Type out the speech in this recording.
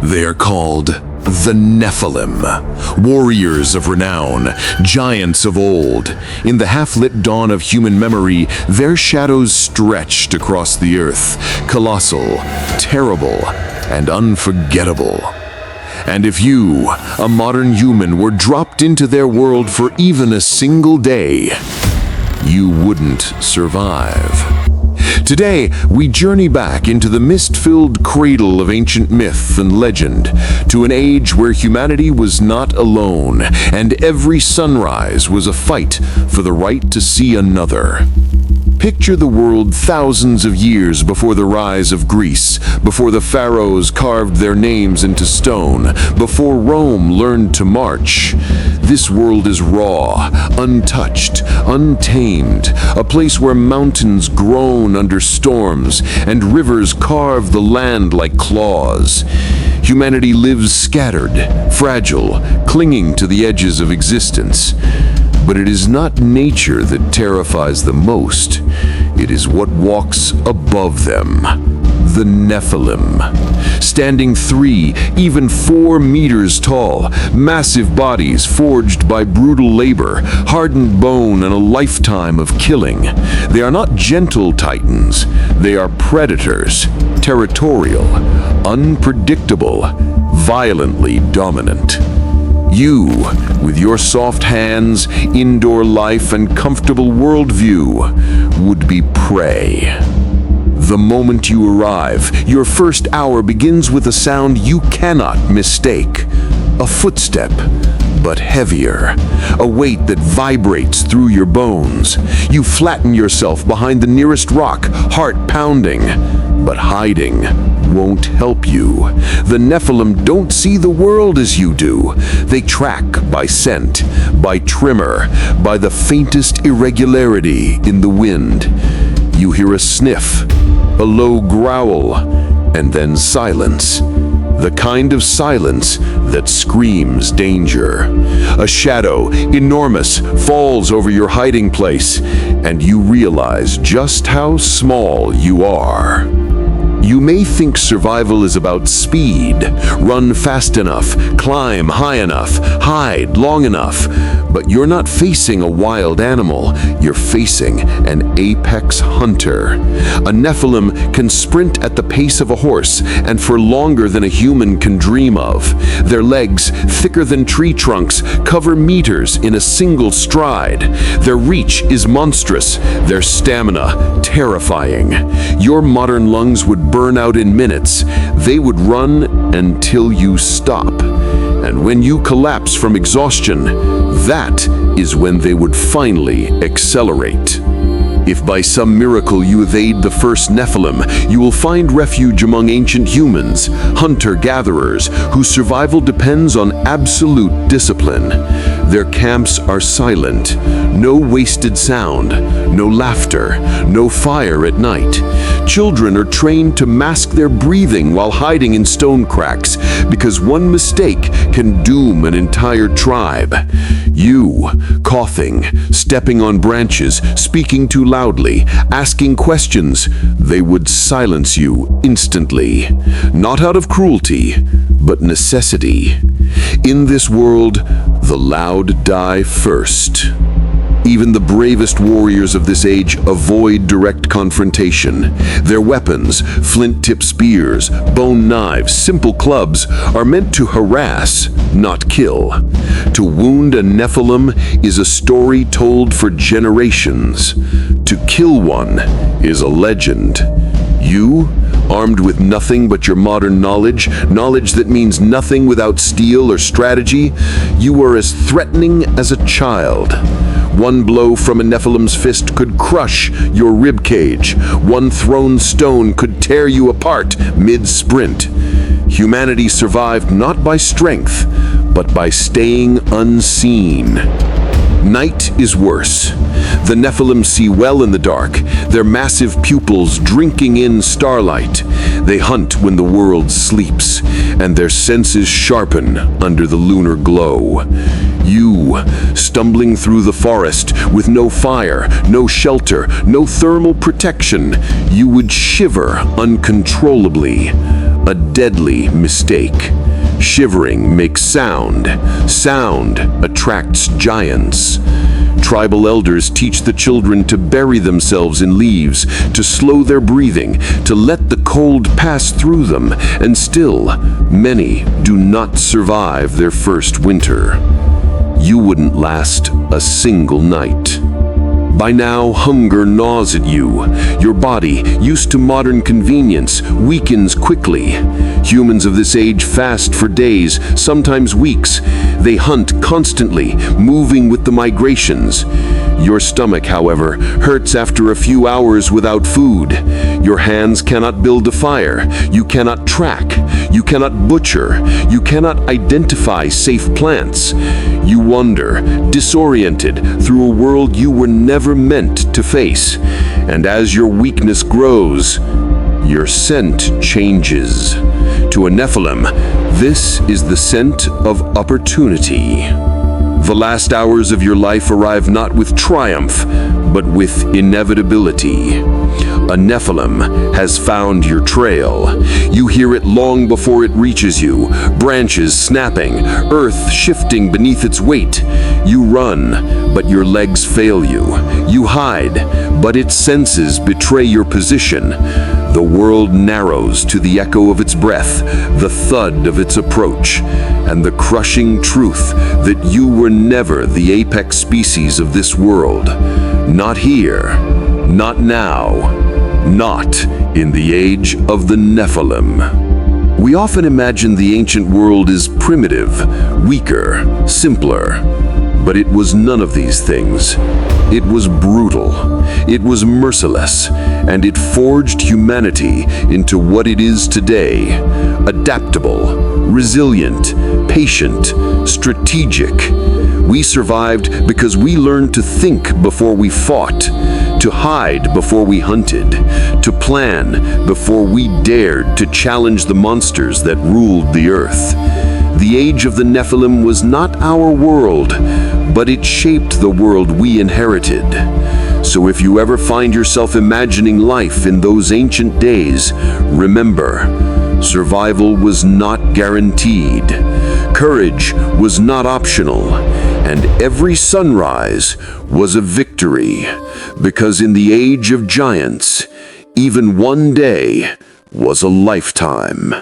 They are called the Nephilim, warriors of renown, giants of old. In the half-lit dawn of human memory, their shadows stretched across the earth, colossal, terrible, and unforgettable. And if you, a modern human, were dropped into their world for even a single day, you wouldn't survive. Today, we journey back into the mist-filled cradle of ancient myth and legend, to an age where humanity was not alone, and every sunrise was a fight for the right to see another. Picture the world thousands of years before the rise of Greece, before the pharaohs carved their names into stone, before Rome learned to march. This world is raw, untouched, untamed, a place where mountains groan under storms and rivers carve the land like claws. Humanity lives scattered, fragile, clinging to the edges of existence. But it is not nature that terrifies the most. It is what walks above them. The Nephilim. Standing 3, even 4 meters tall, massive bodies forged by brutal labor, hardened bone and a lifetime of killing. They are not gentle titans. They are predators, territorial, unpredictable, violently dominant. You, with your soft hands, indoor life, and comfortable worldview, would be prey. The moment you arrive, your first hour begins with a sound you cannot mistake. A footstep, but heavier. A weight that vibrates through your bones. You flatten yourself behind the nearest rock, heart pounding. But hiding won't help you. The Nephilim don't see the world as you do. They track by scent, by tremor, by the faintest irregularity in the wind. You hear a sniff, a low growl, and then silence. The kind of silence that screams danger. A shadow, enormous, falls over your hiding place, and you realize just how small you are. You may think survival is about speed, run fast enough, climb high enough, hide long enough, but you're not facing a wild animal, you're facing an apex hunter. A Nephilim can sprint at the pace of a horse and for longer than a human can dream of. Their legs, thicker than tree trunks, cover meters in a single stride. Their reach is monstrous, their stamina terrifying. Your modern lungs would burn out in minutes. They would run until you stop. And when you collapse from exhaustion, that is when they would finally accelerate. If by some miracle you evade the first Nephilim, you will find refuge among ancient humans, hunter-gatherers, whose survival depends on absolute discipline. Their camps are silent, no wasted sound, no laughter, no fire at night. Children are trained to mask their breathing while hiding in stone cracks, because one mistake can doom an entire tribe. You, coughing, stepping on branches, speaking too loudly, asking questions, they would silence you instantly. Not out of cruelty, but necessity. In this world, the loud die first. Even the bravest warriors of this age avoid direct confrontation. Their weapons, flint-tipped spears, bone knives, simple clubs, are meant to harass, not kill. To wound a Nephilim is a story told for generations. To kill one is a legend. You, armed with nothing but your modern knowledge that means nothing without steel or strategy, you are as threatening as a child. One blow from a Nephilim's fist could crush your ribcage. One thrown stone could tear you apart mid-sprint. Humanity survived not by strength, but by staying unseen. Night is worse. The Nephilim see well in the dark, their massive pupils drinking in starlight. They hunt when the world sleeps, and their senses sharpen under the lunar glow. You, stumbling through the forest with no fire, no shelter, no thermal protection, you would shiver uncontrollably. a deadly mistake. Shivering makes sound. Sound attracts giants. Tribal elders teach the children to bury themselves in leaves, to slow their breathing, to let the cold pass through them, and still, many do not survive their first winter. You wouldn't last a single night. By now, hunger gnaws at you. Your body, used to modern convenience, weakens quickly. Humans of this age fast for days, sometimes weeks. They hunt constantly, moving with the migrations. Your stomach, however, hurts after a few hours without food. Your hands cannot build a fire. You cannot track. You cannot butcher. You cannot identify safe plants. You wander, disoriented, through a world you were never meant to face. And as your weakness grows, your scent changes. To a Nephilim, this is the scent of opportunity. The last hours of your life arrive not with triumph, but with inevitability. A Nephilim has found your trail. You hear it long before it reaches you, branches snapping, earth shifting beneath its weight. You run, but your legs fail you. You hide, but its senses betray your position. The world narrows to the echo of its breath, the thud of its approach, and the crushing truth that you were never the apex species of this world. Not here, not now, not in the age of the Nephilim. We often imagine the ancient world as primitive, weaker, simpler, but it was none of these things. It was brutal, it was merciless, and it forged humanity into what it is today: adaptable, resilient, patient, strategic. We survived because we learned to think before we fought, to hide before we hunted, to plan before we dared to challenge the monsters that ruled the earth. The age of the Nephilim was not our world, but it shaped the world we inherited. So if you ever find yourself imagining life in those ancient days, remember, survival was not guaranteed. Courage was not optional, and every sunrise was a victory, because in the age of giants, even one day was a lifetime.